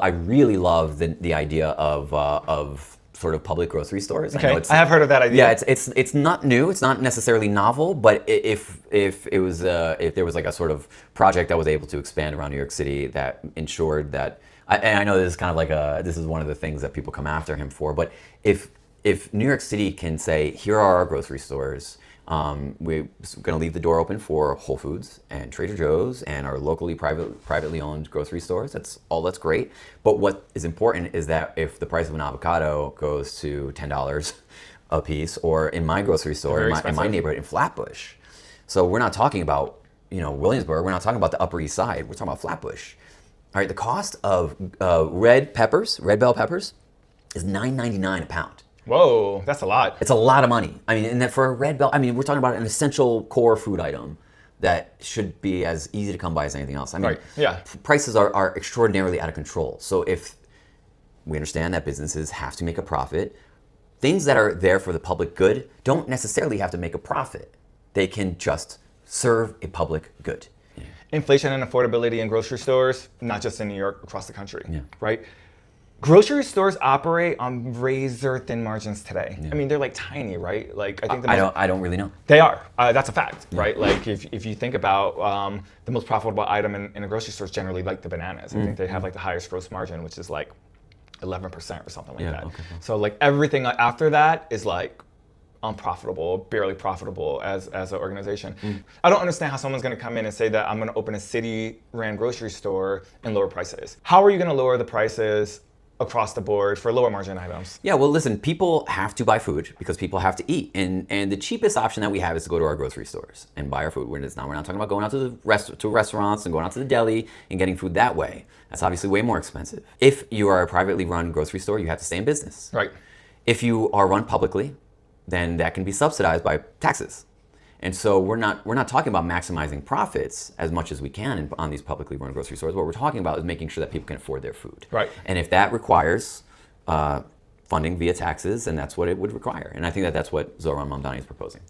I really love the idea of sort of public grocery stores. Okay, I know it's, I have heard of that idea. yeah, it's not new. It's not necessarily novel, but if it was if there was like a sort of project that was able to expand around New York City that ensured that, and I know this is kind of like this is one of the things that people come after him for, but if New York City can say, here are our grocery stores. We're going to leave the door open for Whole Foods and Trader Joe's and our locally privately owned grocery stores. That's great. But what is important is that if the price of an avocado goes to $10 a piece, or in my grocery store, in my neighborhood, in Flatbush. So we're not talking about, Williamsburg. We're not talking about the Upper East Side. We're talking about Flatbush. All right, the cost of red bell peppers, is $9.99 a pound. Whoa, that's a lot. It's a lot of money. I mean, and that for a red bell, we're talking about an essential core food item that should be as easy to come by as anything else. Right. Yeah. Prices are extraordinarily out of control. So if we understand that businesses have to make a profit, things that are there for the public good don't necessarily have to make a profit. They can just serve a public good. Inflation and affordability in grocery stores, not just in New York, across the country, Yeah. right? Grocery stores operate on razor thin margins today. Yeah. I mean, they're like tiny, right? Like I think I don't really know. They are. That's a fact, right? Like if you think about the most profitable item in a grocery store is generally like the bananas. I think they have like the highest gross margin, which is like 11% or something like that. Okay. So like everything after that is like unprofitable, barely profitable as an organization. I don't understand how someone's going to come in and say that I'm going to open a city-ran grocery store and lower prices. How are you going to lower the prices across the board for lower margin items? Yeah, well, listen, people have to buy food because people have to eat. And the cheapest option that we have is to go to our grocery stores and buy our food. We're not talking about going out to restaurants and going out to the deli and getting food that way. That's obviously way more expensive. If you are a privately run grocery store, you have to stay in business. Right. If you are run publicly, then that can be subsidized by taxes. And so we're not talking about maximizing profits as much as we can on these publicly run grocery stores. What we're talking about is making sure that people can afford their food. Right. And if that requires funding via taxes, then that's what it would require. And I think that's what Zohran Mamdani is proposing.